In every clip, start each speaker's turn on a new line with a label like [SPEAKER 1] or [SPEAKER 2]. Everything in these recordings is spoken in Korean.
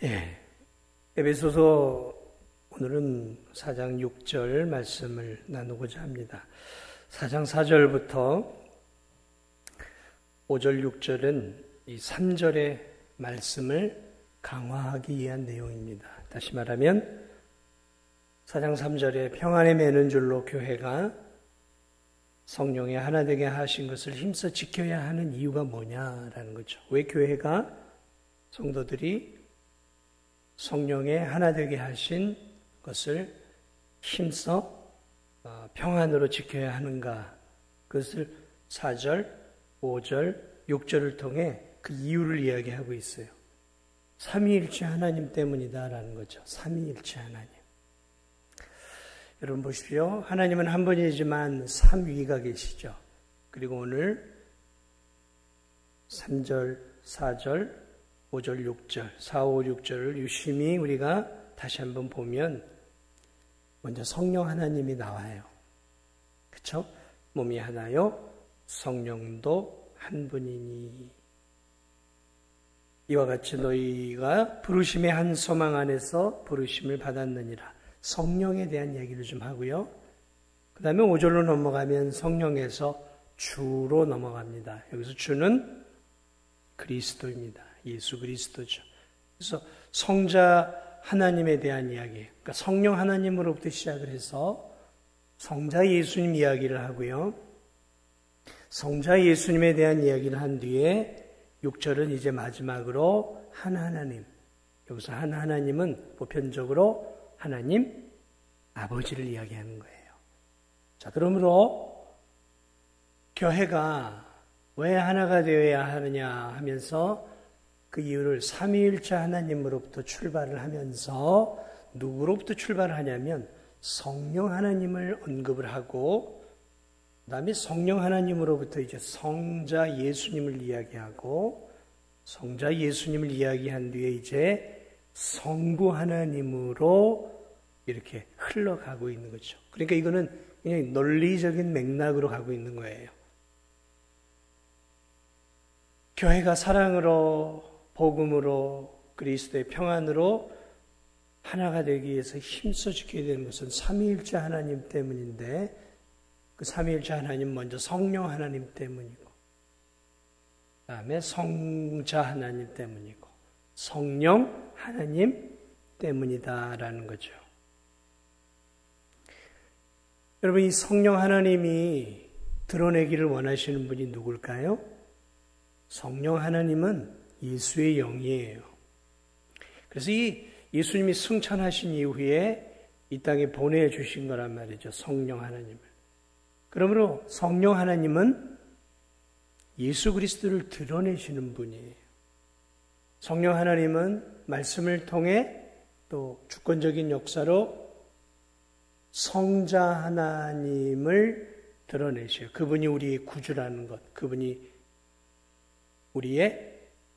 [SPEAKER 1] 예, 에베소서 오늘은 4장 6절 말씀을 나누고자 합니다. 4장 4절부터 5절 6절은 이 3절의 말씀을 강화하기 위한 내용입니다. 다시 말하면 4장 3절에 평안에 매는 줄로 교회가 성령의 하나 되게 하신 것을 힘써 지켜야 하는 이유가 뭐냐라는 거죠. 왜 교회가 성도들이 성령의 하나 되게 하신 것을 힘써 평안으로 지켜야 하는가? 그것을 4절, 5절, 6절을 통해 그 이유를 이야기하고 있어요. 삼위일체 하나님 때문이다라는 거죠. 삼위일체 하나님. 여러분 보십시오. 하나님은 한 분이지만 삼위가 계시죠. 그리고 오늘 3절, 4절, 5절, 6절, 4, 5, 6절을 유심히 우리가 다시 한번 보면 먼저 성령 하나님이 나와요. 그렇죠? 몸이 하나요, 성령도 한 분이니. 이와 같이 너희가 부르심의 한 소망 안에서 부르심을 받았느니라. 성령에 대한 얘기를 좀 하고요. 그 다음에 5절로 넘어가면 성령에서 주로 넘어갑니다. 여기서 주는 그리스도입니다. 예수 그리스도죠. 그래서 성자 하나님에 대한 이야기, 그러니까 성령 하나님으로부터 시작을 해서 성자 예수님 이야기를 하고요. 성자 예수님에 대한 이야기를 한 뒤에 6절은 이제 마지막으로 한 하나님. 여기서 한 하나님은 보편적으로 하나님 아버지를 이야기하는 거예요. 자, 그러므로 교회가 왜 하나가 되어야 하느냐 하면서 그 이유를 삼위일체 하나님으로부터 출발을 하면서 누구로부터 출발을 하냐면 성령 하나님을 언급을 하고 그 다음에 성령 하나님으로부터 이제 성자 예수님을 이야기하고 성자 예수님을 이야기한 뒤에 이제 성부 하나님으로 이렇게 흘러가고 있는 거죠. 그러니까 이거는 그냥 논리적인 맥락으로 가고 있는 거예요. 교회가 사랑으로, 복음으로, 그리스도의 평안으로 하나가 되기 위해서 힘써 지켜야 되는 것은 삼위일체 하나님 때문인데 그 삼위일체 하나님 먼저 성령 하나님 때문이고 그 다음에 성자 하나님 때문이고 성령 하나님 때문이다라는 거죠. 여러분, 이 성령 하나님이 드러내기를 원하시는 분이 누굴까요? 성령 하나님은 예수의 영이에요. 그래서 이 예수님이 승천하신 이후에 이 땅에 보내주신 거란 말이죠. 성령 하나님을. 그러므로 성령 하나님은 예수 그리스도를 드러내시는 분이에요. 성령 하나님은 말씀을 통해 또 주권적인 역사로 성자 하나님을 드러내셔요. 그분이 우리의 구주라는 것, 그분이 우리의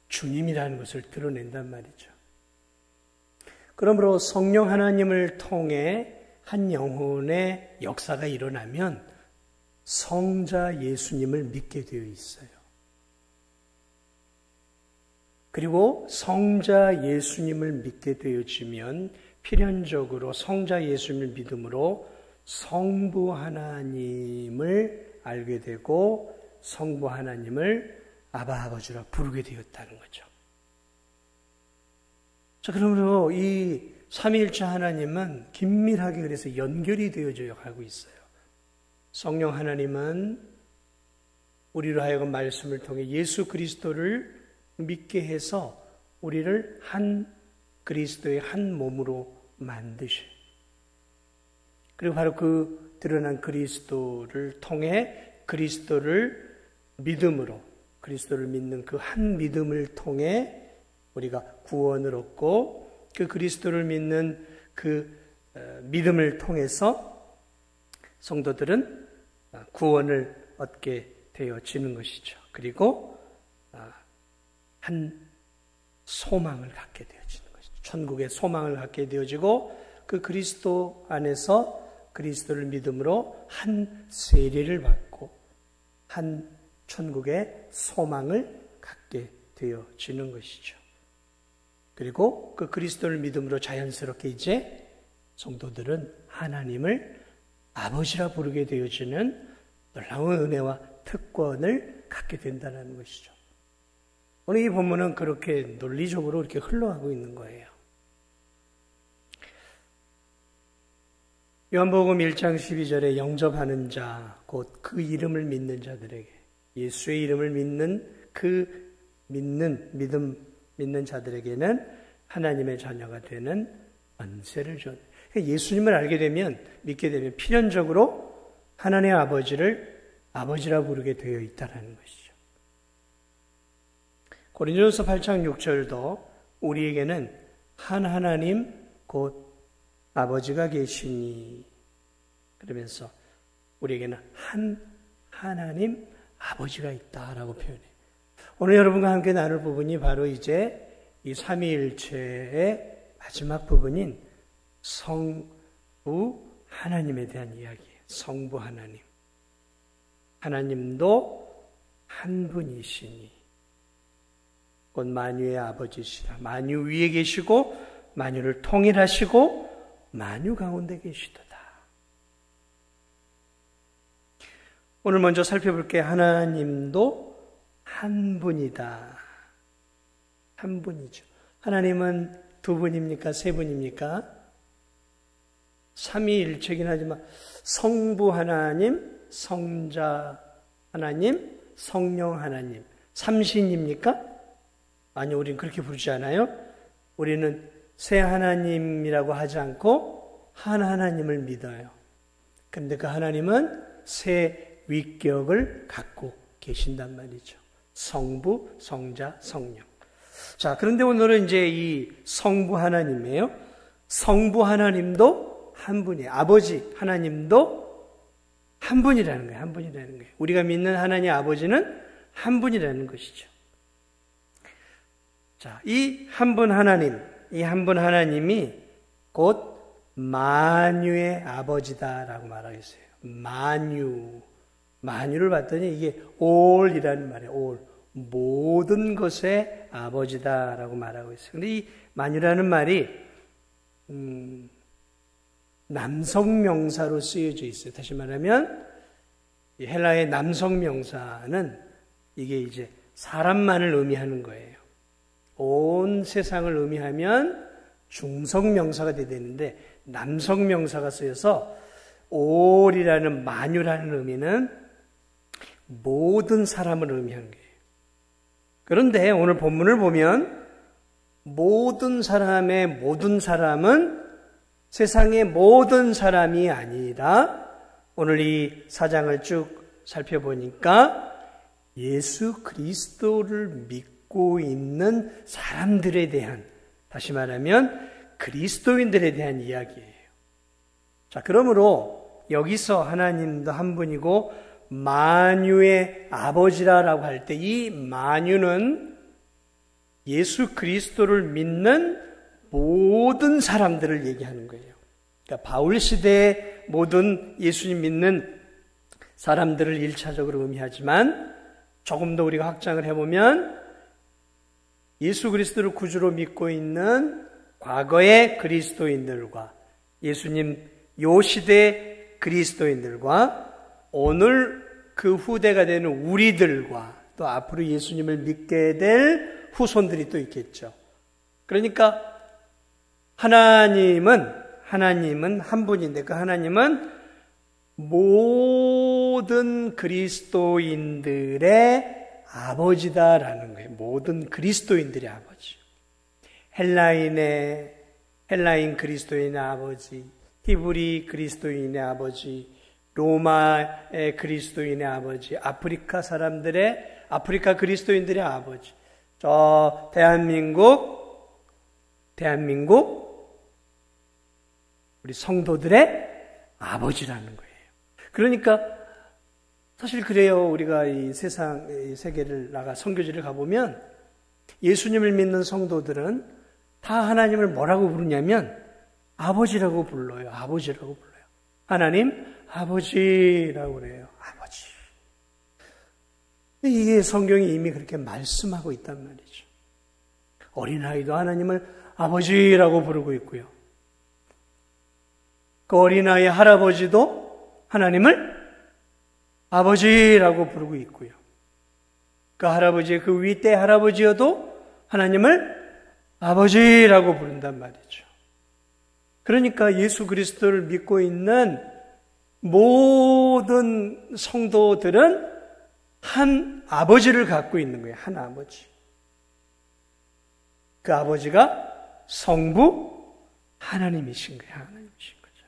[SPEAKER 1] 주님이라는 것을 드러낸단 말이죠. 그러므로 성령 하나님을 통해 한 영혼의 역사가 일어나면 성자 예수님을 믿게 되어 있어요. 그리고 성자 예수님을 믿게 되어지면 필연적으로 성자 예수님을 믿음으로 성부 하나님을 알게 되고 성부 하나님을 아바 아버지라 부르게 되었다는 거죠. 자, 그러므로 이 삼위일체 하나님은 긴밀하게 그래서 연결이 되어져 가고 있어요. 성령 하나님은 우리로 하여금 말씀을 통해 예수 그리스도를 믿게 해서 우리를 한 그리스도의 한 몸으로 만드셔요. 그리고 바로 그 드러난 그리스도를 통해 그리스도를 믿음으로 그리스도를 믿는 그 한 믿음을 통해 우리가 구원을 얻고 그 그리스도를 믿는 그 믿음을 통해서 성도들은 구원을 얻게 되어지는 것이죠. 그리고 한 소망을 갖게 되어지는 것이죠. 천국의 소망을 갖게 되어지고 그 그리스도 안에서 그리스도를 믿음으로 한 세례를 받고 한 천국의 소망을 갖게 되어지는 것이죠. 그리고 그 그리스도를 믿음으로 자연스럽게 이제 성도들은 하나님을 아버지라 부르게 되어지는 놀라운 은혜와 특권을 갖게 된다는 것이죠. 오늘 이 본문은 그렇게 논리적으로 이렇게 흘러가고 있는 거예요. 요한복음 1장 12절에 영접하는 자, 곧 그 이름을 믿는 자들에게, 예수의 이름을 믿는 자들에게는 하나님의 자녀가 되는 권세를 줬. 예수님을 알게 되면, 믿게 되면 필연적으로 하나님의 아버지를 아버지라 부르게 되어 있다는 것이죠. 고린도전서 8장 6절도 우리에게는 한 하나님 곧 아버지가 계시니, 그러면서 우리에게는 한 하나님 아버지가 있다라고 표현해요. 오늘 여러분과 함께 나눌 부분이 바로 이제 이 삼위일체의 마지막 부분인 성부 하나님에 대한 이야기예요. 성부 하나님. 하나님도 한 분이시니 곧 만유의 아버지시라. 만유 위에 계시고 만유를 통일하시고 만유 가운데 계시도다. 오늘 먼저 살펴볼 게 하나님도 한 분이다. 한 분이죠. 하나님은 두 분입니까? 세 분입니까? 삼위일체긴 하지만 성부 하나님, 성자 하나님, 성령 하나님, 삼신입니까? 아니, 우리는 그렇게 부르지 않아요. 우리는 세 하나님이라고 하지 않고 한 하나님을 믿어요. 그런데 그 하나님은 세 위격을 갖고 계신단 말이죠. 성부, 성자, 성령. 자, 그런데 오늘은 이제 이 성부 하나님이에요. 성부 하나님도 한 분이에요. 아버지 하나님도 한 분이라는 거예요. 한 분이라는 거예요. 우리가 믿는 하나님 아버지는 한 분이라는 것이죠. 자, 이 한 분 하나님, 이 한 분 하나님이 곧 만유의 아버지다라고 말하겠어요. 만유를 봤더니 이게 all이라는 말이에요. all. 모든 것의 아버지다라고 말하고 있어요. 근데 이 만유라는 말이 남성 명사로 쓰여져 있어요. 다시 말하면 이 헬라의 남성 명사는 이게 이제 사람만을 의미하는 거예요. 온 세상을 의미하면 중성 명사가 돼야 되는데 남성 명사가 쓰여서 all이라는 만유라는 의미는 모든 사람을 의미하는 거예요. 그런데 오늘 본문을 보면 모든 사람은 세상의 모든 사람이 아니라 오늘 이 4장을 쭉 살펴보니까 예수 그리스도를 믿고 있는 사람들에 대한, 다시 말하면 그리스도인들에 대한 이야기예요. 자, 그러므로 여기서 하나님도 한 분이고 만유의 아버지라고 할 때 이 만유는 예수 그리스도를 믿는 모든 사람들을 얘기하는 거예요. 그러니까 바울 시대의 모든 예수님 믿는 사람들을 1차적으로 의미하지만 조금 더 우리가 확장을 해보면 예수 그리스도를 구주로 믿고 있는 과거의 그리스도인들과 예수님 요 시대 그리스도인들과 오늘 그 후대가 되는 우리들과 또 앞으로 예수님을 믿게 될 후손들이 또 있겠죠. 그러니까 하나님은 한 분인데 그 하나님은 모든 그리스도인들의 아버지다라는 거예요. 모든 그리스도인들의 아버지. 헬라인 그리스도인의 아버지, 히브리 그리스도인의 아버지, 로마의 그리스도인의 아버지, 아프리카 그리스도인들의 아버지, 저 대한민국 우리 성도들의 아버지라는 거예요. 그러니까 사실 그래요. 우리가 이 세계를 나가 선교지를 가보면 예수님을 믿는 성도들은 다 하나님을 뭐라고 부르냐면 아버지라고 불러요. 하나님 아버지라고 그래요. 아버지. 이게 성경이 이미 그렇게 말씀하고 있단 말이죠. 어린아이도 하나님을 아버지라고 부르고 있고요. 그 어린아이 할아버지도 하나님을 아버지라고 부르고 있고요. 그 할아버지의 그 윗대 할아버지여도 하나님을 아버지라고 부른단 말이죠. 그러니까 예수 그리스도를 믿고 있는 모든 성도들은 한 아버지를 갖고 있는 거예요. 한 아버지. 그 아버지가 성부 하나님이신 거예요. 하나님이신 거죠.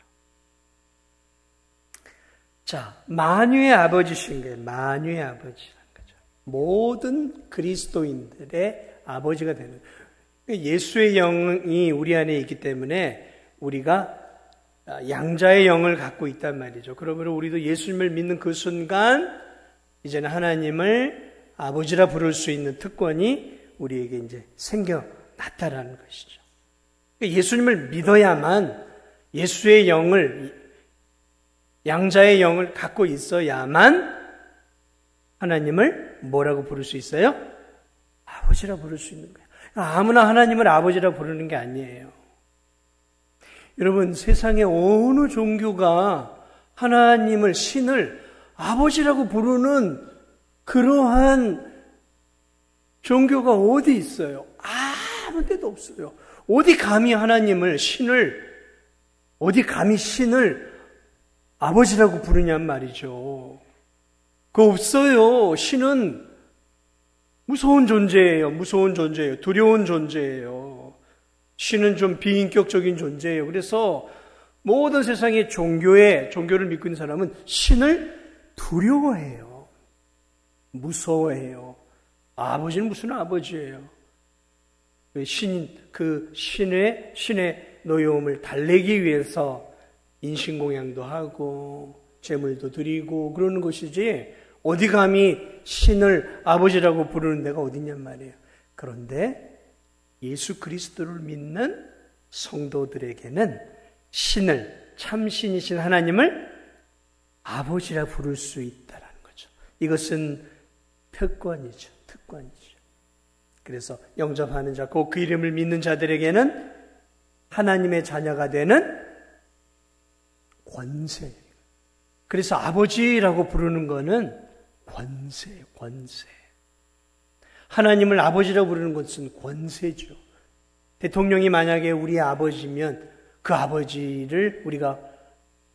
[SPEAKER 1] 자, 만유의 아버지신 거예요. 만유의 아버지라는 거죠. 모든 그리스도인들의 아버지가 되는 거예요. 예수의 영이 우리 안에 있기 때문에 우리가 양자의 영을 갖고 있단 말이죠. 그러므로 우리도 예수님을 믿는 그 순간 이제는 하나님을 아버지라 부를 수 있는 특권이 우리에게 이제 생겨났다라는 것이죠. 예수님을 믿어야만 예수의 영을, 양자의 영을 갖고 있어야만 하나님을 뭐라고 부를 수 있어요? 아버지라 부를 수 있는 거예요. 아무나 하나님을 아버지라 부르는 게 아니에요. 여러분, 세상의 어느 종교가 하나님을, 신을 아버지라고 부르는 그러한 종교가 어디 있어요? 아무 데도 없어요. 어디 감히 하나님을, 신을, 어디 감히 신을 아버지라고 부르냔 말이죠. 그거 없어요. 신은 무서운 존재예요. 무서운 존재예요. 두려운 존재예요. 신은 좀 비인격적인 존재예요. 그래서 모든 세상의 종교를 믿고 있는 사람은 신을 두려워해요. 무서워해요. 아버지는 무슨 아버지예요? 신의 노여움을 달래기 위해서 인신공양도 하고 제물도 드리고 그러는 것이지 어디 감히 신을 아버지라고 부르는 데가 어딨냔 말이에요. 그런데 예수 그리스도를 믿는 성도들에게는 신을, 참신이신 하나님을 아버지라 부를 수 있다는 거죠. 이것은 특권이죠. 특권이죠. 그래서 영접하는 자, 그 이름을 믿는 자들에게는 하나님의 자녀가 되는 권세. 그래서 아버지라고 부르는 거는 권세예요. 권세. 하나님을 아버지라고 부르는 것은 권세죠. 대통령이 만약에 우리의 아버지면 그 아버지를 우리가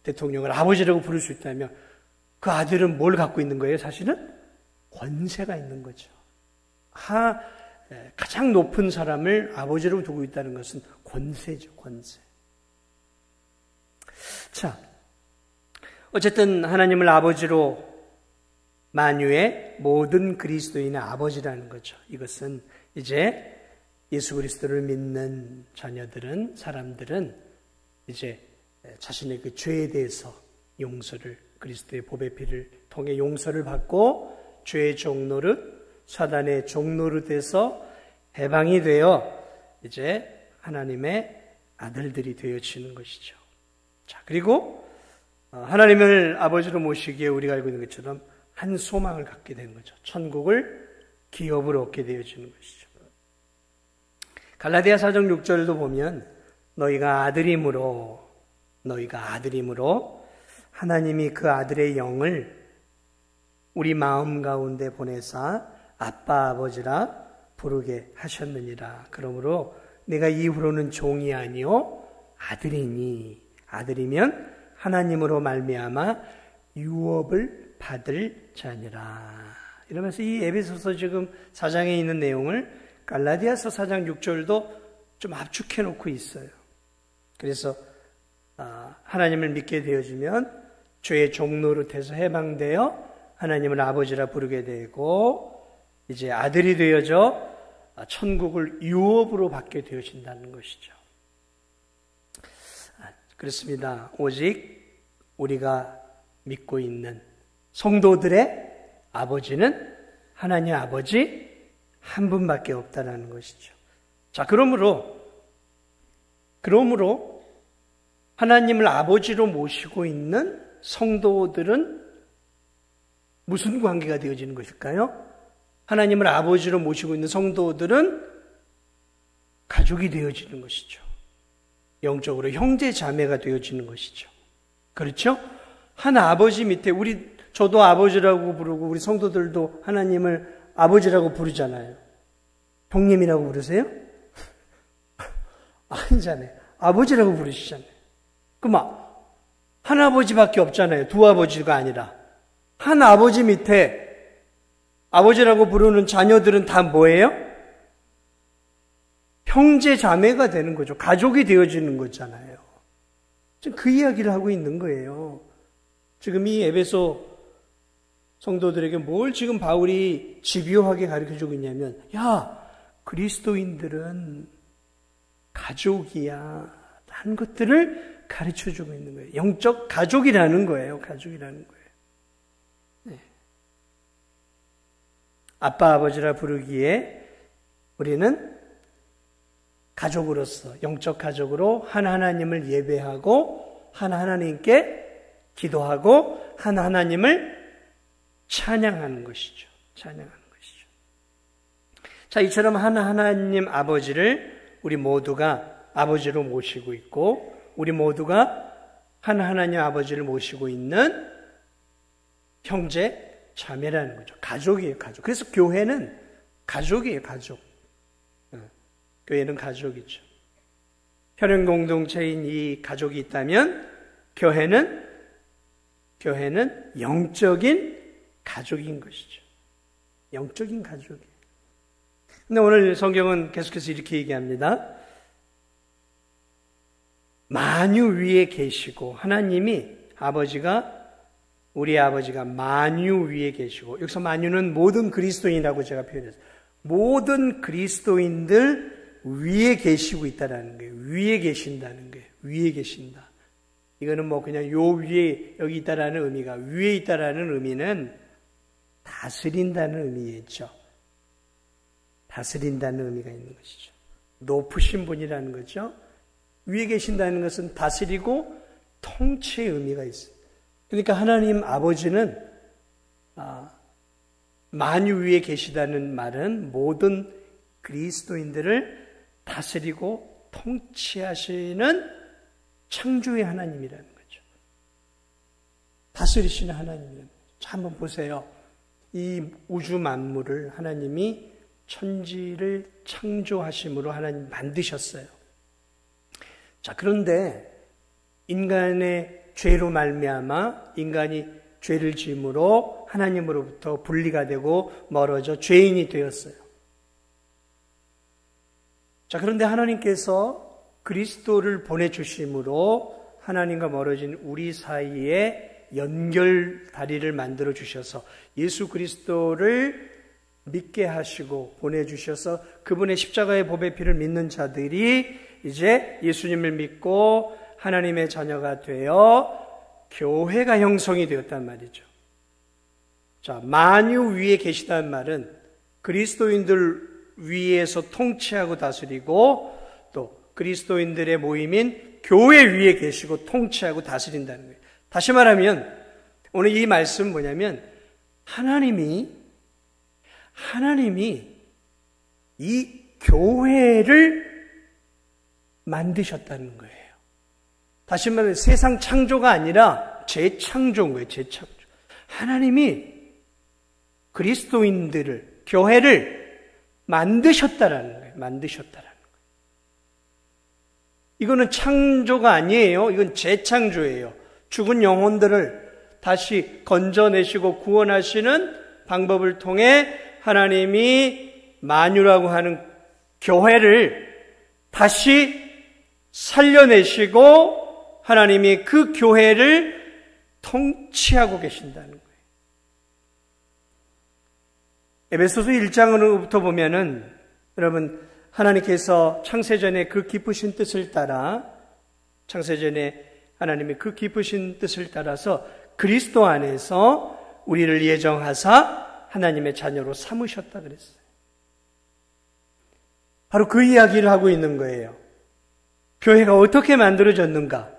[SPEAKER 1] 대통령을 아버지라고 부를 수 있다면 그 아들은 뭘 갖고 있는 거예요? 사실은 권세가 있는 거죠. 가장 높은 사람을 아버지로 두고 있다는 것은 권세죠. 권세. 자, 어쨌든 하나님을 아버지로 만유의 모든 그리스도인의 아버지라는 거죠. 이것은 이제 예수 그리스도를 믿는 자녀들은, 사람들은 이제 자신의 그 죄에 대해서 용서를, 그리스도의 보배 피를 통해 용서를 받고 죄의 종노릇, 사단의 종노릇에서 해방이 되어 이제 하나님의 아들들이 되어지는 것이죠. 자, 그리고 하나님을 아버지로 모시기에 우리가 알고 있는 것처럼 한 소망을 갖게 되는 거죠. 천국을 기업으로 얻게 되어지는 것이죠. 갈라디아 4장 6절도 보면 너희가 아들임으로 하나님이 그 아들의 영을 우리 마음 가운데 보내사 아빠 아버지라 부르게 하셨느니라. 그러므로 내가 이후로는 종이 아니요 아들이니, 아들이면 하나님으로 말미암아 유업을 받을 자니라. 이러면서 이 에베소서 지금 4장에 있는 내용을 갈라디아서 4장 6절도 좀 압축해 놓고 있어요. 그래서 하나님을 믿게 되어지면 죄의 종노릇에서 해방되어 하나님을 아버지라 부르게 되고 이제 아들이 되어져 천국을 유업으로 받게 되어진다는 것이죠. 그렇습니다. 오직 우리가 믿고 있는 성도들의 아버지는 하나님 아버지 한 분밖에 없다라는 것이죠. 자, 그러므로 하나님을 아버지로 모시고 있는 성도들은 무슨 관계가 되어지는 것일까요? 하나님을 아버지로 모시고 있는 성도들은 가족이 되어지는 것이죠. 영적으로 형제 자매가 되어지는 것이죠. 그렇죠? 한 아버지 밑에 저도 아버지라고 부르고 우리 성도들도 하나님을 아버지라고 부르잖아요. 형님이라고 부르세요? 아니잖아요. 아버지라고 부르시잖아요. 한 아버지밖에 없잖아요. 두 아버지가 아니라. 한 아버지 밑에 아버지라고 부르는 자녀들은 다 뭐예요? 형제 자매가 되는 거죠. 가족이 되어지는 거잖아요. 지금 그 이야기를 하고 있는 거예요. 지금 이 에베소 성도들에게 뭘 지금 바울이 집요하게 가르쳐주고 있냐면, 그리스도인들은 가족이야 하는 것들을 가르쳐주고 있는 거예요. 영적 가족이라는 거예요. 가족이라는 거예요. 네. 아빠 아버지라 부르기에 우리는 가족으로서 영적 가족으로 하나님을 예배하고 하나님께 기도하고 하나님을 찬양하는 것이죠. 찬양하는 것이죠. 자, 이처럼 하나님 아버지를 우리 모두가 아버지로 모시고 있고 우리 모두가 하나님 아버지를 모시고 있는 형제 자매라는 거죠. 가족이에요. 가족. 그래서 교회는 가족이에요. 가족. 교회는 가족이죠. 혈연 공동체인 이 가족이 있다면 교회는 영적인 가족인 것이죠. 영적인 가족이에요. 근데 오늘 성경은 계속해서 이렇게 얘기합니다. 만유 위에 계시고 하나님이 우리 아버지가 만유 위에 계시고, 여기서 만유는 모든 그리스도인이라고 제가 표현했어요. 모든 그리스도인들 위에 계시고 있다라는 거예요. 위에 계신다는 거예요. 위에 계신다. 이거는 그냥 요 위에 여기 있다라는 의미가, 위에 있다라는 의미는 다스린다는 의미겠죠. 다스린다는 의미가 있는 것이죠. 높으신 분이라는 거죠. 위에 계신다는 것은 다스리고 통치의 의미가 있어요. 그러니까 하나님 아버지는 만유 위에 계시다는 말은 모든 그리스도인들을 다스리고 통치하시는 창조의 하나님이라는 거죠. 다스리시는 하나님이라는 거죠. 자, 한번 보세요. 이 우주 만물을 하나님이 천지를 창조하심으로 하나님 만드셨어요. 자, 그런데 인간의 죄로 말미암아 인간이 죄를 지음으로 하나님으로부터 분리가 되고 멀어져 죄인이 되었어요. 자, 그런데 하나님께서 그리스도를 보내주심으로 하나님과 멀어진 우리 사이에 연결 다리를 만들어 주셔서 예수 그리스도를 믿게 하시고 보내주셔서 그분의 십자가의 보배 피를 믿는 자들이 이제 예수님을 믿고 하나님의 자녀가 되어 교회가 형성이 되었단 말이죠. 자, 만유 위에 계시다는 말은 그리스도인들 위에서 통치하고 다스리고 또 그리스도인들의 모임인 교회 위에 계시고 통치하고 다스린다는 거예요. 다시 말하면 오늘 이 말씀은 뭐냐면 하나님이 이 교회를 만드셨다는 거예요. 다시 말하면 세상 창조가 아니라 재창조인 거예요. 재창조. 하나님이 그리스도인들을, 교회를 만드셨다라는 거예요. 만드셨다라는 거예요. 이거는 창조가 아니에요. 이건 재창조예요. 죽은 영혼들을 다시 건져내시고 구원하시는 방법을 통해 하나님이 만유라고 하는 교회를 다시 살려내시고 하나님이 그 교회를 통치하고 계신다는 거예요. 에베소서 1장으로부터 보면은 여러분 하나님께서 창세전에 그 깊으신 뜻을 따라 창세전에 하나님의 그 깊으신 뜻을 따라서 그리스도 안에서 우리를 예정하사 하나님의 자녀로 삼으셨다 그랬어요. 바로 그 이야기를 하고 있는 거예요. 교회가 어떻게 만들어졌는가?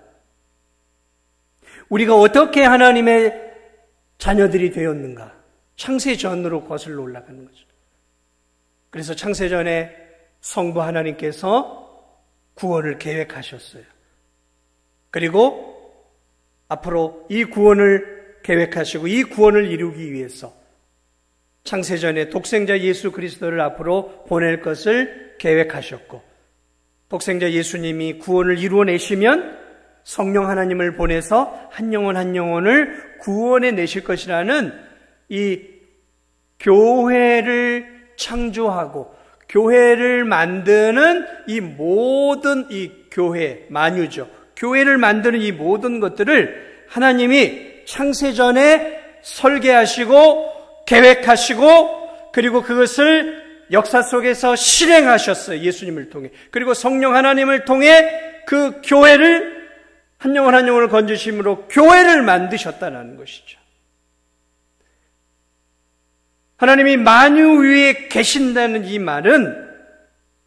[SPEAKER 1] 우리가 어떻게 하나님의 자녀들이 되었는가? 창세전으로 거슬러 올라가는 거죠. 그래서 창세전에 성부 하나님께서 구원을 계획하셨어요. 그리고 앞으로 이 구원을 계획하시고 이 구원을 이루기 위해서 창세전에 독생자 예수 그리스도를 앞으로 보낼 것을 계획하셨고, 독생자 예수님이 구원을 이루어내시면 성령 하나님을 보내서 한 영혼 한 영혼을 구원해 내실 것이라는 이 교회를 창조하고 교회를 만드는 이 모든 이 교회, 만유죠. 교회를 만드는 이 모든 것들을 하나님이 창세전에 설계하시고 계획하시고 그리고 그것을 역사 속에서 실행하셨어요. 예수님을 통해. 그리고 성령 하나님을 통해 그 교회를 한 영혼 한 영혼을 건지심으로 교회를 만드셨다는 것이죠. 하나님이 만유 위에 계신다는 이 말은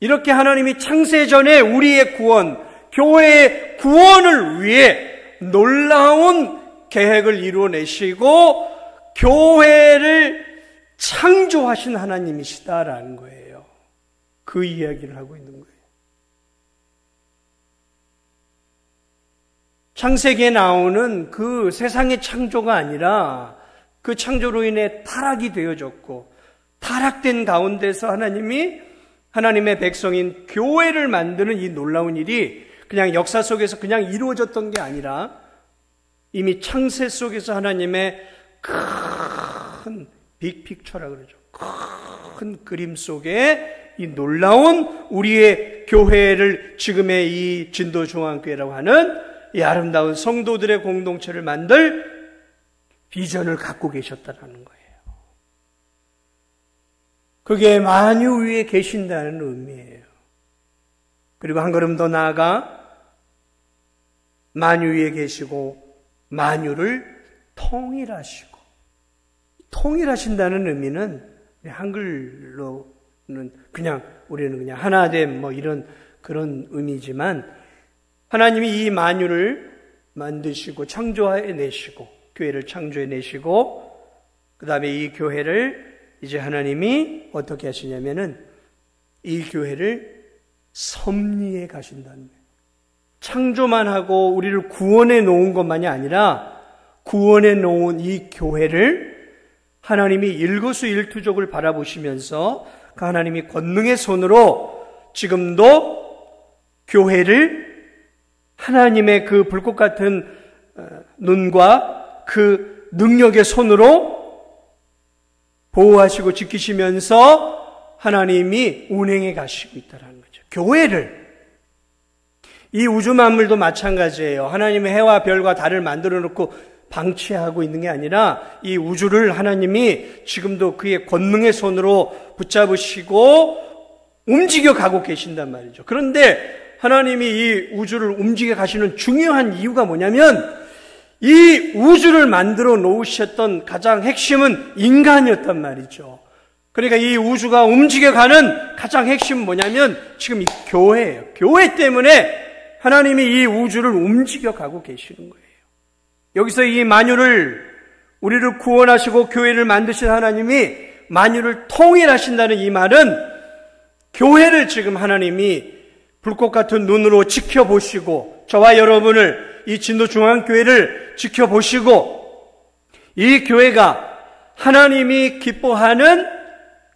[SPEAKER 1] 이렇게 하나님이 창세전에 우리의 구원, 교회의 구원을 위해 놀라운 계획을 이루어내시고 교회를 창조하신 하나님이시다라는 거예요. 그 이야기를 하고 있는 거예요. 창세기에 나오는 그 세상의 창조가 아니라 그 창조로 인해 타락이 되어졌고 타락된 가운데서 하나님이 하나님의 백성인 교회를 만드는 이 놀라운 일이 그냥 역사 속에서 그냥 이루어졌던 게 아니라 이미 창세 속에서 하나님의 큰 빅픽처라 그러죠. 큰 그림 속에 이 놀라운 우리의 교회를 지금의 이 진도중앙교회라고 하는 이 아름다운 성도들의 공동체를 만들 비전을 갖고 계셨다는 거예요. 그게 만유 위에 계신다는 의미예요. 그리고 한 걸음 더 나아가 만유 위에 계시고 만유를 통일하시고, 통일하신다는 의미는 한글로는 그냥 우리는 그냥 하나됨 뭐 이런 그런 의미지만 하나님이 이 만유를 만드시고 창조해 내시고 교회를 창조해 내시고 그 다음에 이 교회를 이제 하나님이 어떻게 하시냐면은 이 교회를 섭리해 가신다는 거예요. 창조만 하고 우리를 구원해 놓은 것만이 아니라 구원해 놓은 이 교회를 하나님이 일거수일투족을 바라보시면서 그 하나님이 권능의 손으로 지금도 교회를 하나님의 그 불꽃 같은 눈과 그 능력의 손으로 보호하시고 지키시면서 하나님이 운행해 가시고 있다는 거죠. 교회를. 이 우주 만물도 마찬가지예요. 하나님의 해와 별과 달을 만들어 놓고 방치하고 있는 게 아니라 이 우주를 하나님이 지금도 그의 권능의 손으로 붙잡으시고 움직여 가고 계신단 말이죠. 그런데 하나님이 이 우주를 움직여 가시는 중요한 이유가 뭐냐면 이 우주를 만들어 놓으셨던 가장 핵심은 인간이었단 말이죠. 그러니까 이 우주가 움직여가는 가장 핵심은 뭐냐면 지금 이 교회예요. 교회 때문에 하나님이 이 우주를 움직여가고 계시는 거예요. 여기서 이 만유를 우리를 구원하시고 교회를 만드신 하나님이 만유를 통일하신다는 이 말은 교회를 지금 하나님이 불꽃 같은 눈으로 지켜보시고 저와 여러분을 이 진도중앙교회를 지켜보시고 이 교회가 하나님이 기뻐하는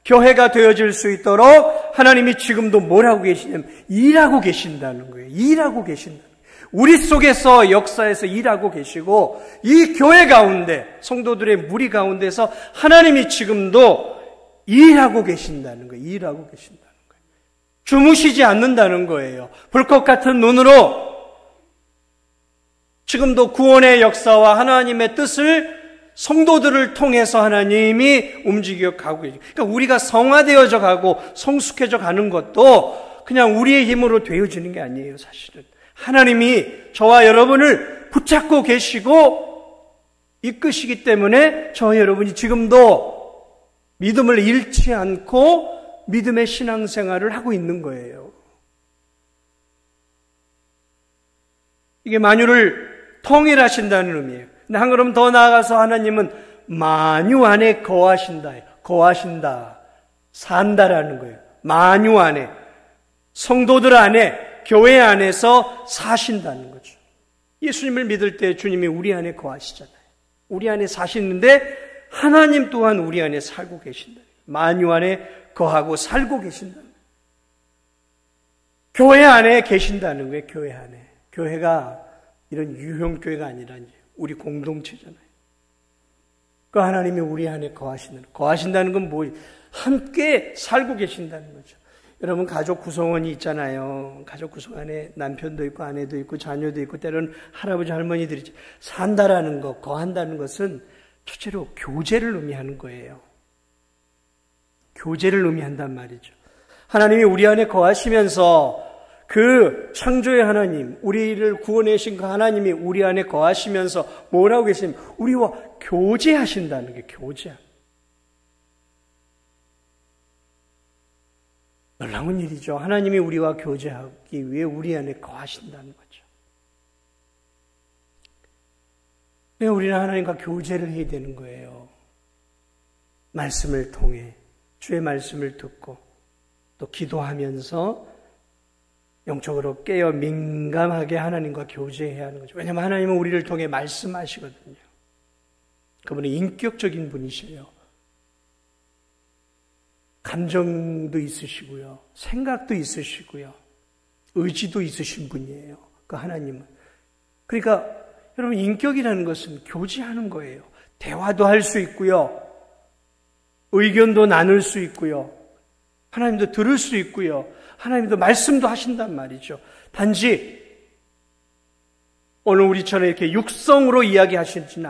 [SPEAKER 1] 교회가 되어질 수 있도록 하나님이 지금도 뭘 하고 계시냐면 일하고 계신다는 거예요. 일하고 계신다는 거예요. 우리 속에서 역사에서 일하고 계시고 이 교회 가운데 성도들의 무리 가운데서 하나님이 지금도 일하고 계신다는 거예요. 일하고 계신다는 거예요. 주무시지 않는다는 거예요. 불꽃 같은 눈으로 지금도 구원의 역사와 하나님의 뜻을 성도들을 통해서 하나님이 움직여 가고 계십니다. 그러니까 우리가 성화되어져 가고 성숙해져 가는 것도 그냥 우리의 힘으로 되어지는 게 아니에요, 사실은. 하나님이 저와 여러분을 붙잡고 계시고 이끄시기 때문에 저와 여러분이 지금도 믿음을 잃지 않고 믿음의 신앙생활을 하고 있는 거예요. 이게 만유를 통일하신다는 의미예요. 근데 한 걸음 더 나아가서 하나님은 만유 안에 거하신다. 거하신다. 산다라는 거예요. 만유 안에. 성도들 안에, 교회 안에서 사신다는 거죠. 예수님을 믿을 때 주님이 우리 안에 거하시잖아요. 우리 안에 사시는데 하나님 또한 우리 안에 살고 계신다. 만유 안에 거하고 살고 계신다. 교회 안에 계신다는 거예요. 교회 안에. 교회가 이런 유형교회가 아니라 우리 공동체잖아요. 그 하나님이 우리 안에 거하신다는 건 뭐예요? 함께 살고 계신다는 거죠. 여러분, 가족 구성원이 있잖아요. 가족 구성 안에 남편도 있고 아내도 있고 자녀도 있고 때로는 할아버지 할머니들이 산다라는 것, 거한다는 것은 첫째로 교제를 의미하는 거예요. 교제를 의미한단 말이죠. 하나님이 우리 안에 거하시면서 그 창조의 하나님, 우리를 구원하신 그 하나님이 우리 안에 거하시면서 뭐라고 계시냐면 우리와 교제하신다는 게 교제. 놀라운 일이죠. 하나님이 우리와 교제하기 위해 우리 안에 거하신다는 거죠. 그래서 우리는 하나님과 교제를 해야 되는 거예요. 말씀을 통해 주의 말씀을 듣고 또 기도하면서 영적으로 깨어 민감하게 하나님과 교제해야 하는 거죠. 왜냐하면 하나님은 우리를 통해 말씀하시거든요. 그분은 인격적인 분이셔요. 감정도 있으시고요. 생각도 있으시고요. 의지도 있으신 분이에요. 그 하나님은. 그러니까 여러분, 인격이라는 것은 교제하는 거예요. 대화도 할 수 있고요. 의견도 나눌 수 있고요. 하나님도 들을 수 있고요. 하나님도 말씀도 하신단 말이죠. 단지 오늘 우리처럼 이렇게 육성으로 이야기하시지는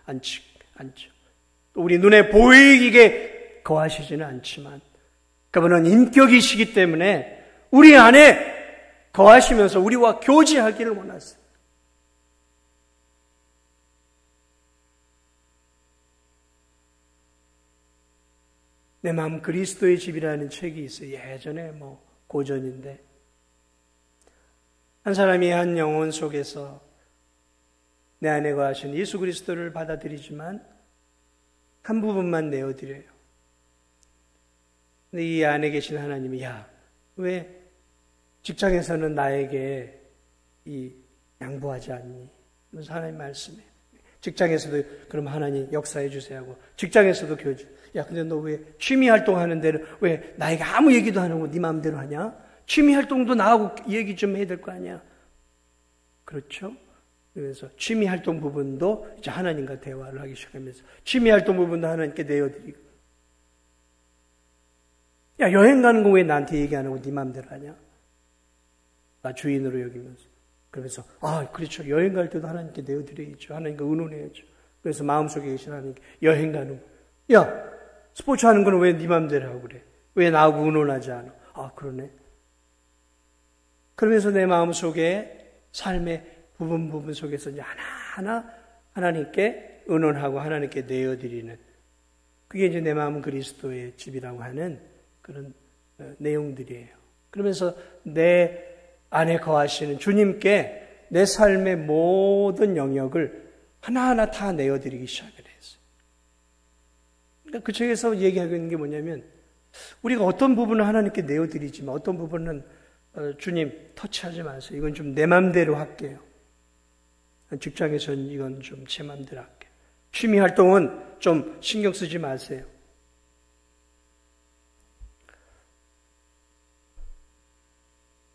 [SPEAKER 1] 않죠. 또 우리 눈에 보이게 거하시지는 않지만 그분은 인격이시기 때문에 우리 안에 거하시면서 우리와 교제하기를 원하세요. 내 마음 그리스도의 집이라는 책이 있어요. 예전에 고전인데 한 사람이 한 영혼 속에서 내 안에 거하신 예수 그리스도를 받아들이지만 한 부분만 내어드려요. 근데 이 안에 계신 하나님이 왜 직장에서는 나에게 양보하지 않니? 그래서 하나님 말씀해. 직장에서도 그럼 하나님 역사해 주세요 하고 직장에서도 교제. 근데 너 왜 취미 활동하는 데는 왜 나에게 아무 얘기도 안 하고 네 마음대로 하냐? 취미 활동도 나하고 얘기 좀 해야 될 거 아니야? 그렇죠? 그래서 취미 활동 부분도 이제 하나님과 대화를 하기 시작하면서 취미 활동 부분도 하나님께 내어드리고 여행 가는 거 왜 나한테 얘기 안 하고 네 마음대로 하냐? 나 주인으로 여기면서 그러면서 그렇죠. 여행 갈 때도 하나님께 내어드려야죠. 하나님과 의논해야죠. 그래서 마음속에 계신 하나님께 여행 가는 거 스포츠 하는 거는 왜 네 마음대로 하고 그래? 왜 나하고 의논하지 않아? 그러네. 그러면서 내 마음속에 삶의 부분 속에서 이제 하나하나 하나님께 의논하고 하나님께 내어드리는 그게 이제 내 마음 그리스도의 집이라고 하는 그런 내용들이에요. 그러면서 내 안에 거하시는 주님께 내 삶의 모든 영역을 하나하나 다 내어드리기 시작을 했어요. 그러니까 그 책에서 얘기하고 있는 게 뭐냐면 우리가 어떤 부분을 하나님께 내어드리지만 어떤 부분은 주님 터치하지 마세요. 이건 좀 내 맘대로 할게요. 직장에서는 이건 좀 제 맘대로 할게요. 취미 활동은 좀 신경 쓰지 마세요.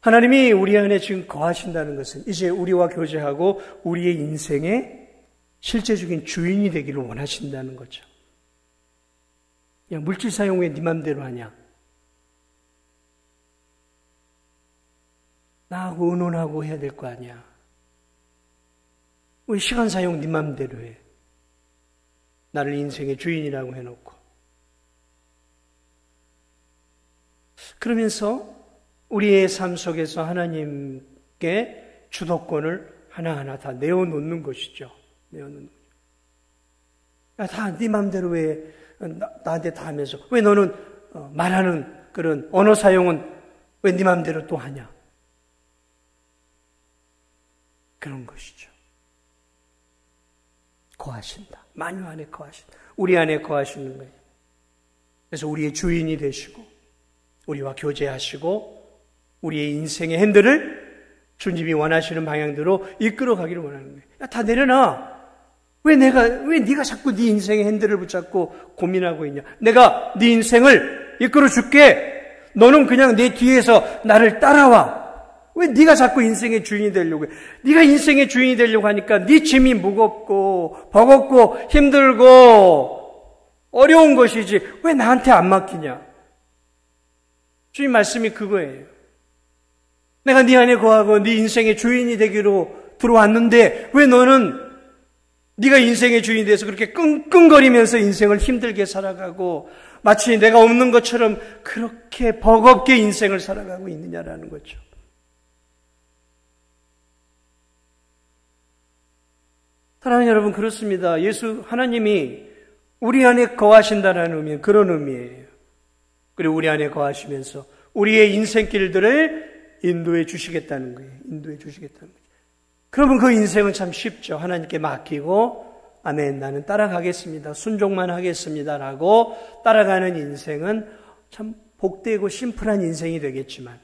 [SPEAKER 1] 하나님이 우리 안에 지금 거하신다는 것은 이제 우리와 교제하고 우리의 인생의 실제적인 주인이 되기를 원하신다는 거죠. 물질 사용 왜 네 맘대로 하냐? 나하고 의논하고 해야 될 거 아니야. 왜 시간 사용 네 맘대로 해? 나를 인생의 주인이라고 해놓고. 그러면서 우리의 삶 속에서 하나님께 주도권을 하나하나 다 내어놓는 것이죠. 내어놓는 거죠. 다 네 맘대로 왜 나한테 다 하면서 왜 너는 말하는 그런 언어 사용은 왜 네 맘대로 또 하냐? 그런 것이죠. 거하신다. 만유 안에 거하신다. 우리 안에 거하시는 거예요. 그래서 우리의 주인이 되시고 우리와 교제하시고 우리의 인생의 핸들을 주님이 원하시는 방향대로 이끌어 가기를 원하는 거예요. 야, 다 내려놔. 왜 네가 자꾸 네 인생의 핸들을 붙잡고 고민하고 있냐? 내가 네 인생을 이끌어 줄게. 너는 그냥 내 뒤에서 나를 따라와. 왜 네가 자꾸 인생의 주인이 되려고 해? 네가 인생의 주인이 되려고 하니까 네 짐이 무겁고 버겁고 힘들고 어려운 것이지 왜 나한테 안 맡기냐? 주님 말씀이 그거예요. 내가 네 안에 거하고 네 인생의 주인이 되기로 들어왔는데 왜 너는 네가 인생의 주인이 돼서 그렇게 끙끙거리면서 인생을 힘들게 살아가고 마치 내가 없는 것처럼 그렇게 버겁게 인생을 살아가고 있느냐라는 거죠. 사랑하는 여러분, 그렇습니다. 하나님이 우리 안에 거하신다는 의미는 그런 의미예요. 그리고 우리 안에 거하시면서 우리의 인생길들을 인도해 주시겠다는 거예요. 인도해 주시겠다는 거예요. 그러면 그 인생은 참 쉽죠. 하나님께 맡기고 아멘, 나는 따라가겠습니다. 순종만 하겠습니다. 라고 따라가는 인생은 참 복되고 심플한 인생이 되겠지만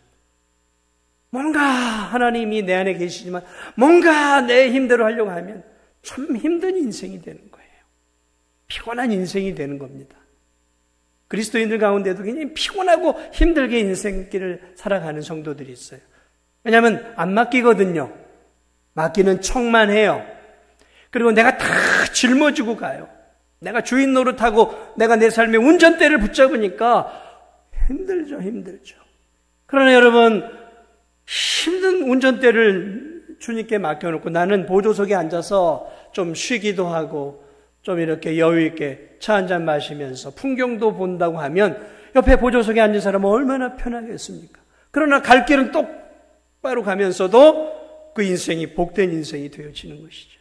[SPEAKER 1] 뭔가 하나님이 내 안에 계시지만 뭔가 내 힘대로 하려고 하면 참 힘든 인생이 되는 거예요. 피곤한 인생이 되는 겁니다. 그리스도인들 가운데도 굉장히 피곤하고 힘들게 인생길을 살아가는 성도들이 있어요. 왜냐하면 안 맡기거든요. 맡기는 척만 해요. 그리고 내가 다 짊어지고 가요. 내가 주인 노릇하고 내가 내 삶의 운전대를 붙잡으니까 힘들죠. 그러나 여러분, 힘든 운전대를 주님께 맡겨놓고 나는 보조석에 앉아서 좀 쉬기도 하고 좀 이렇게 여유 있게 차 한잔 마시면서 풍경도 본다고 하면 옆에 보조석에 앉은 사람은 얼마나 편하겠습니까? 그러나 갈 길은 똑바로 가면서도 그 인생이 복된 인생이 되어지는 것이죠.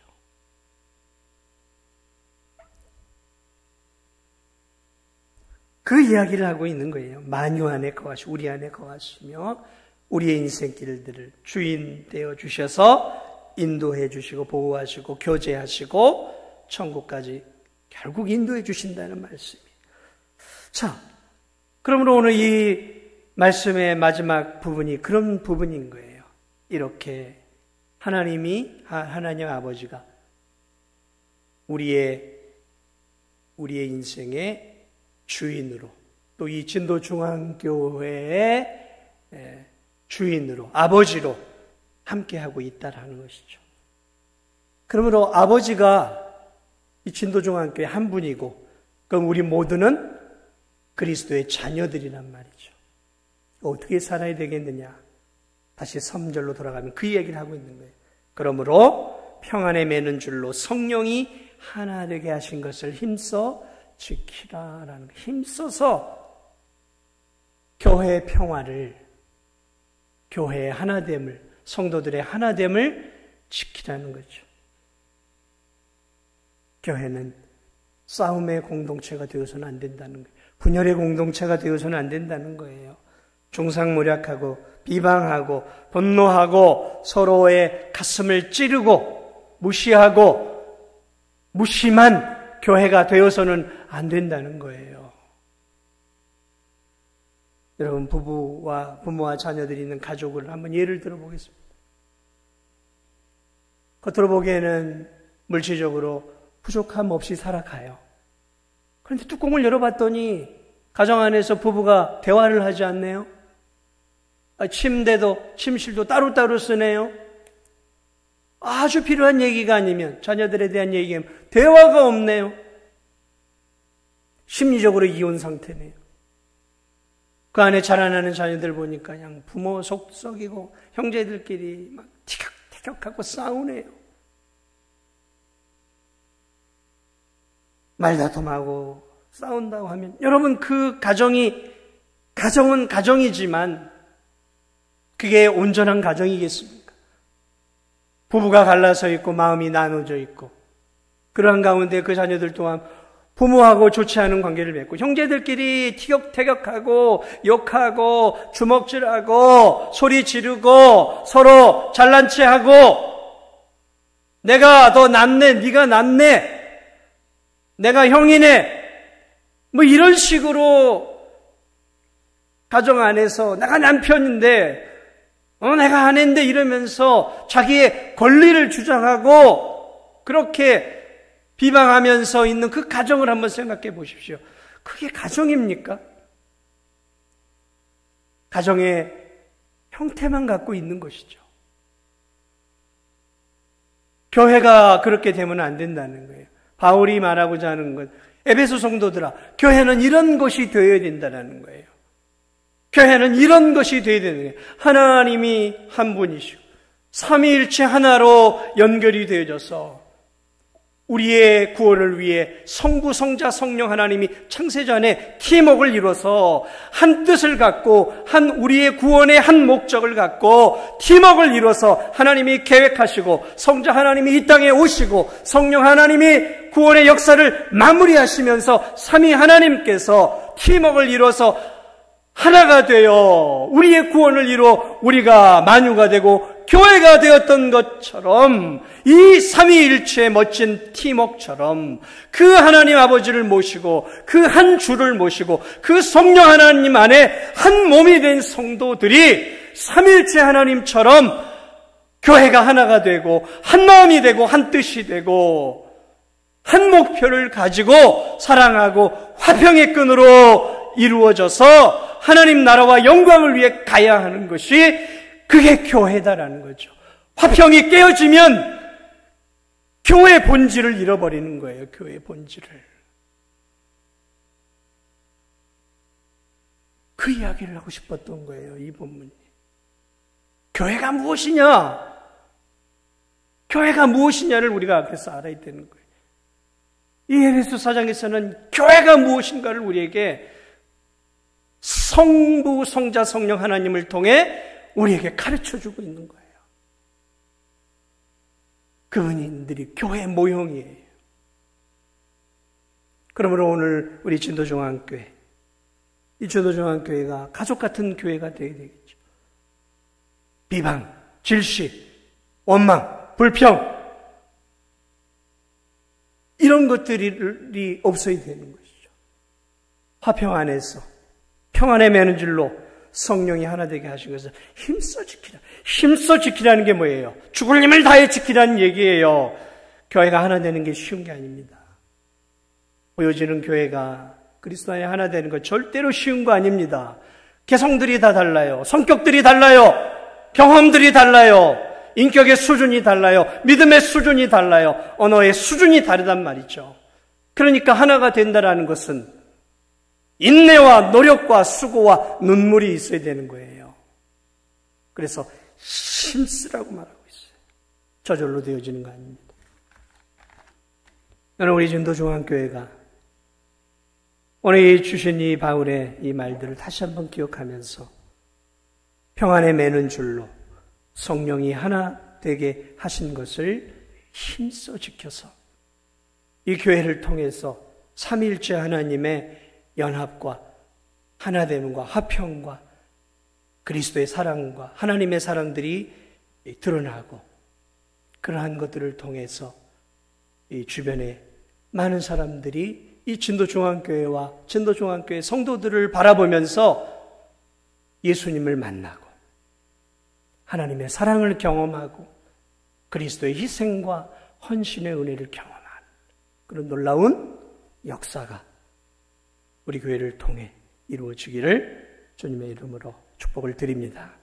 [SPEAKER 1] 그 이야기를 하고 있는 거예요. 만유 안에 거하시고 우리 안에 거하시며 우리의 인생길들을 주인 되어 주셔서 인도해 주시고 보호하시고 교제하시고 천국까지 결국 인도해 주신다는 말씀이에요. 자, 그러므로 오늘 이 말씀의 마지막 부분이 그런 부분인 거예요. 이렇게 하나님 아버지가 우리의 인생의 주인으로 또 이 진도중앙교회의 주인으로 아버지로 함께하고 있다라는 것이죠. 그러므로 아버지가 이 진도중앙교회 한 분이고 그럼 우리 모두는 그리스도의 자녀들이란 말이죠. 어떻게 살아야 되겠느냐? 다시 3절로 돌아가면 그 얘기를 하고 있는 거예요. 그러므로 평안에 매는 줄로 성령이 하나 되게 하신 것을 힘써 지키라라는 거예요. 힘써서 교회의 평화를, 교회의 하나됨을, 성도들의 하나됨을 지키라는 거죠. 교회는 싸움의 공동체가 되어서는 안 된다는 거예요. 분열의 공동체가 되어서는 안 된다는 거예요. 중상모략하고 비방하고 분노하고 서로의 가슴을 찌르고 무시하고 무심한 교회가 되어서는 안 된다는 거예요. 여러분, 부모와 자녀들이 있는 가족을 한번 예를 들어보겠습니다. 겉으로 보기에는 물질적으로 부족함 없이 살아가요. 그런데 뚜껑을 열어봤더니 가정 안에서 부부가 대화를 하지 않네요. 침실도 따로따로 쓰네요. 아주 필요한 얘기가 아니면, 자녀들에 대한 얘기가 대화가 없네요. 심리적으로 이혼 상태네요. 그 안에 자라나는 자녀들 보니까 그냥 부모 속 썩이고 형제들끼리 막 티격태격하고 싸우네요. 말다툼하고 싸운다고 하면 여러분, 그 가정은 가정이지만 그게 온전한 가정이겠습니까? 부부가 갈라서 있고 마음이 나눠져 있고 그러한 가운데 그 자녀들 또한 부모하고 좋지 않은 관계를 맺고 형제들끼리 티격태격하고 욕하고 주먹질하고 소리 지르고 서로 잘난 체하고 내가 더 낫네, 네가 낫네, 내가 형이네, 뭐 이런 식으로 가정 안에서 내가 남편인데 내가 안 했는데 이러면서 자기의 권리를 주장하고 그렇게 비방하면서 있는 그 가정을 한번 생각해 보십시오. 그게 가정입니까? 가정의 형태만 갖고 있는 것이죠. 교회가 그렇게 되면 안 된다는 거예요. 바울이 말하고자 하는 것, 에베소 성도들아, 교회는 이런 것이 되어야 된다는 거예요. 교회는 이런 것이 되어야 되는 거예요. 하나님이 한 분이시고 삼위일체 하나로 연결이 되어져서 우리의 구원을 위해 성부, 성자, 성령 하나님이 창세전에 팀웍을 이뤄서 한 뜻을 갖고 한 우리의 구원의 한 목적을 갖고 팀웍을 이뤄서 하나님이 계획하시고 성자 하나님이 이 땅에 오시고 성령 하나님이 구원의 역사를 마무리하시면서 삼위 하나님께서 팀웍을 이뤄서 하나가 되어 우리의 구원을 이루어 우리가 만유가 되고 교회가 되었던 것처럼 이 삼위일체의 멋진 팀웍처럼 그 하나님 아버지를 모시고 그 한 주를 모시고 그 성령 하나님 안에 한 몸이 된 성도들이 삼위일체 하나님처럼 교회가 하나가 되고 한 마음이 되고 한 뜻이 되고 한 목표를 가지고 사랑하고 화평의 끈으로 이루어져서 하나님 나라와 영광을 위해 가야 하는 것이 그게 교회다라는 거죠. 화평이 깨어지면 교회의 본질을 잃어버리는 거예요. 교회의 본질을. 그 이야기를 하고 싶었던 거예요. 이 본문이. 교회가 무엇이냐? 교회가 무엇이냐를 우리가 그래서 알아야 되는 거예요. 이 에베소 4장에서는 교회가 무엇인가를 우리에게 성부, 성자, 성령 하나님을 통해 우리에게 가르쳐주고 있는 거예요. 그분들이 교회 모형이에요. 그러므로 오늘 우리 진도중앙교회, 이 진도중앙교회가 가족 같은 교회가 되어야 되겠죠. 비방, 질식, 원망, 불평 이런 것들이 없어야 되는 것이죠. 화평 안에서 평안의 매는줄로 성령이 하나 되게 하신 것을 힘써 지키라. 힘써 지키라는 게 뭐예요? 죽을 힘을 다해 지키라는 얘기예요. 교회가 하나 되는 게 쉬운 게 아닙니다. 보여지는 교회가 그리스도 안에 하나 되는 거 절대로 쉬운 거 아닙니다. 개성들이 다 달라요. 성격들이 달라요. 경험들이 달라요. 인격의 수준이 달라요. 믿음의 수준이 달라요. 언어의 수준이 다르단 말이죠. 그러니까 하나가 된다라는 것은 인내와 노력과 수고와 눈물이 있어야 되는 거예요. 그래서 힘쓰라고 말하고 있어요. 저절로 되어지는 거 아닙니다. 오늘 우리 진도중앙교회가 오늘 주신 이 바울의 이 말들을 다시 한번 기억하면서 평안에 매는 줄로 성령이 하나 되게 하신 것을 힘써 지켜서 이 교회를 통해서 삼위일체 하나님의 연합과 하나됨과 화평과 그리스도의 사랑과 하나님의 사랑들이 드러나고 그러한 것들을 통해서 이 주변에 많은 사람들이 이 진도중앙교회와 진도중앙교회 성도들을 바라보면서 예수님을 만나고 하나님의 사랑을 경험하고 그리스도의 희생과 헌신의 은혜를 경험하는 그런 놀라운 역사가 우리 교회를 통해 이루어지기를 주님의 이름으로 축복을 드립니다.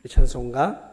[SPEAKER 1] 우리 찬송가